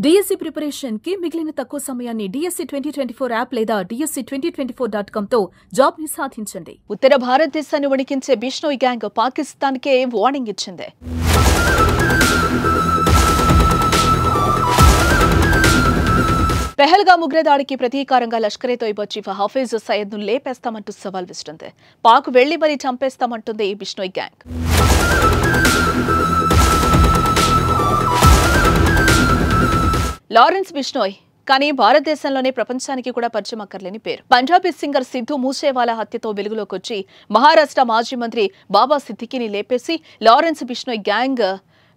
DSC preparation కి మిగిలిన తక్కువ సమయాన్ని డిఎస్సి 2024 యాప్ లేదా DSC2024.com తో జాబ్ ని సాధించండి. ఉత్తర భారతదేశాన్ని వణికించే బిష్నోయ్ గ్యాంగ్ పాకిస్తాన్ కే వార్నింగ్ ఇచ్చింది. పెహల్గామ్ ఉగ్రదాడికి ప్రతీకారంగా లష్కరే తోయిబా చీఫ్ హఫీజ్ సయద్ ను లేపేస్తామంటూ సవాల్ విసిరింది. పాక్ వెళ్లి మరీ చంపేస్తామంటుంది ఈ బిష్నోయ్ గ్యాంగ్. లారెన్స్ బిష్నోయ్ కానీ భారతదేశంలోనే ప్రపంచానికి కూడా పరిచయం అక్కర్లేని పేరు. పంజాబీ సింగర్ సిద్ధు మూసేవాలా హత్యతో వెలుగులోకి వచ్చి మహారాష్ట్ర మాజీ మంత్రి బాబా సిద్దికీని లేపేసి లారెన్స్ బిష్నోయ్ గ్యాంగ్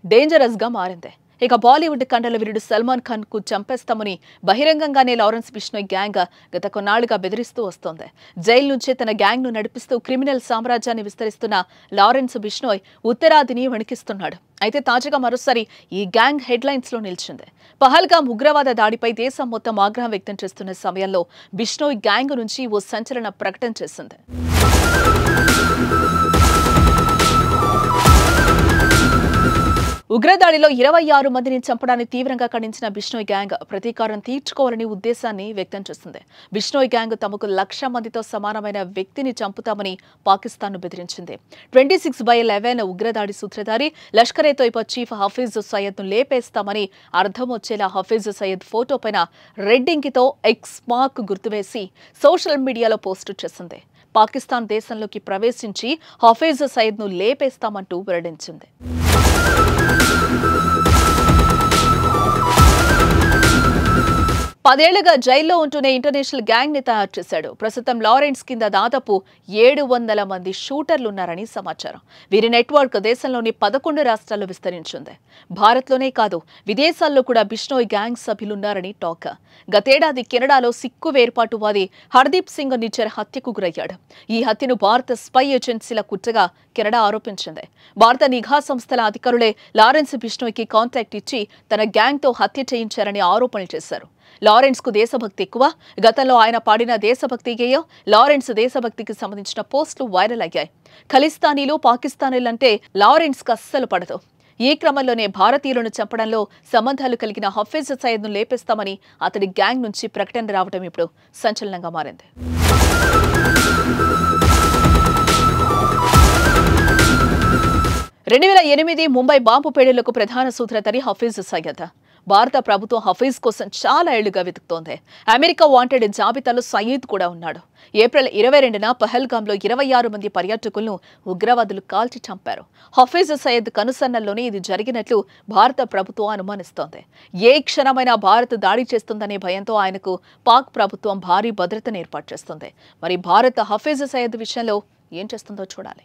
డేంజరస్ గా మారింది. ఇక బాలీవుడ్ కండల వీరుడు సల్మాన్ ఖాన్ కు చంపేస్తామని బహిరంగంగానే లారెన్స్ బిష్నోయ్ గ్యాంగ్ గత కొన్నాళ్లుగా బెదిరిస్తూ వస్తోంది. జైలు నుంచే తన గ్యాంగ్ ను నడిపిస్తూ క్రిమినల్ సామ్రాజ్యాన్ని విస్తరిస్తున్న లారెన్స్ బిష్నోయ్ ఉత్తరాదిని వణికిస్తున్నాడు. అయితే తాజాగా మరోసారి ఈ గ్యాంగ్ హెడ్లైన్స్ లో నిలిచింది. పహల్గామ్ ఉగ్రవాద దాడిపై దేశం మొత్తం ఆగ్రహం వ్యక్తం చేస్తున్న సమయంలో బిష్నోయ్ గ్యాంగ్ నుంచి ఓ సంచలన ప్రకటన చేసింది. ఉగ్రదాడిలో 26 మందిని చంపడాన్ని తీవ్రంగా ఖండించిన బిష్నోయ్ గ్యాంగ్ ప్రతీకారం తీర్చుకోవాలని ఉద్దేశాన్ని వ్యక్తం చేసింది. బిష్నోయ్ గ్యాంగ్ తమకు 1,00,000 మందితో సమానమైన వ్యక్తిని చంపుతామని పాకిస్తాన్ను బెదిరించింది. 26/11 ఉగ్రదాడి సూత్రధారి లష్కరే తోయిబా చీఫ్ హఫీజ్ సయద్ ను లేపేస్తామని అర్థం వచ్చేలా హఫీజ్ సయద్ ఫోటో పైన రెడ్ ఇంకితో ఎక్స్ మార్క్ గుర్తువేసి సోషల్ మీడియాలో పోస్టు చేసింది. పాకిస్తాన్ దేశంలోకి ప్రవేశించి హఫీజ్ సయద్ ను లేపేస్తామంటూ వెల్లడించింది. పదేళ్లుగా జైల్లో ఉంటూనే ఇంటర్నేషనల్ గ్యాంగ్ ని తయారు చేశాడు. ప్రస్తుతం లారెన్స్ కింద దాదాపు 700 మంది షూటర్లున్నారని సమాచారం. వీరి నెట్వర్క్ దేశంలోని 11 రాష్ట్రాల్లో విస్తరించింది. భారత్లోనే కాదు విదేశాల్లో కూడా బిష్నోయ్ గ్యాంగ్ సభ్యులున్నారని టాక్. గతేడాది కెనడాలో సిక్కు వేర్పాటువాది హర్దీప్ సింగ్ నిజ్జర్ హత్యకు గురయ్యాడు. ఈ హత్యను భారత స్పై ఏజెన్సీల కుట్రగా కెనడా ఆరోపించింది. భారత నిఘా సంస్థల అధికారులే లారెన్స్ బిష్నోయ్ కి కాంట్రాక్ట్ ఇచ్చి తన గ్యాంగ్ తో హత్య చేయించారని ఆరోపణలు చేశారు. లారెన్స్ కు దేశభక్తి ఎక్కువ. గతంలో ఆయన పాడిన దేశభక్తి గేయం లారెన్స్ దేశభక్తికి సంబంధించిన పోస్టులు వైరల్ అయ్యాయి. ఖలిస్తానీలు పాకిస్తానీలంటే లారెన్స్ కు అస్సలు పడదు. ఈ క్రమంలోనే భారతీయులను చంపడంలో సంబంధాలు కలిగిన హఫీజ్ సయద్ ను లేపేస్తామని అతడి గ్యాంగ్ నుంచి ప్రకటన రావడం ఇప్పుడు సంచలనంగా మారింది. 2008 ముంబై బాంబు పేలుళ్లకు ప్రధాన సూత్రధారి హఫీజ్ సయద్. భారత ప్రభుత్వం హఫీజ్ కోసం చాలా ఏళ్లుగా వెతుకుతోంది. అమెరికా వాంటెడ్ జాబితాలో సయీద్ కూడా ఉన్నాడు. ఏప్రిల్ 22న పహల్గామ్లో 26 మంది పర్యాటకులను ఉగ్రవాదులు కాల్చి చంపారు. హఫీజ్ సయద్ కనుసన్నల్లోనే ఇది జరిగినట్లు భారత ప్రభుత్వం అనుమానిస్తోంది. ఏ క్షణమైనా భారత్ దాడి చేస్తుందనే భయంతో ఆయనకు పాక్ ప్రభుత్వం భారీ భద్రతను ఏర్పాటు చేస్తుంది. మరి భారత్ హఫీజ్ సయద్ విషయంలో ఏం చేస్తుందో చూడాలి.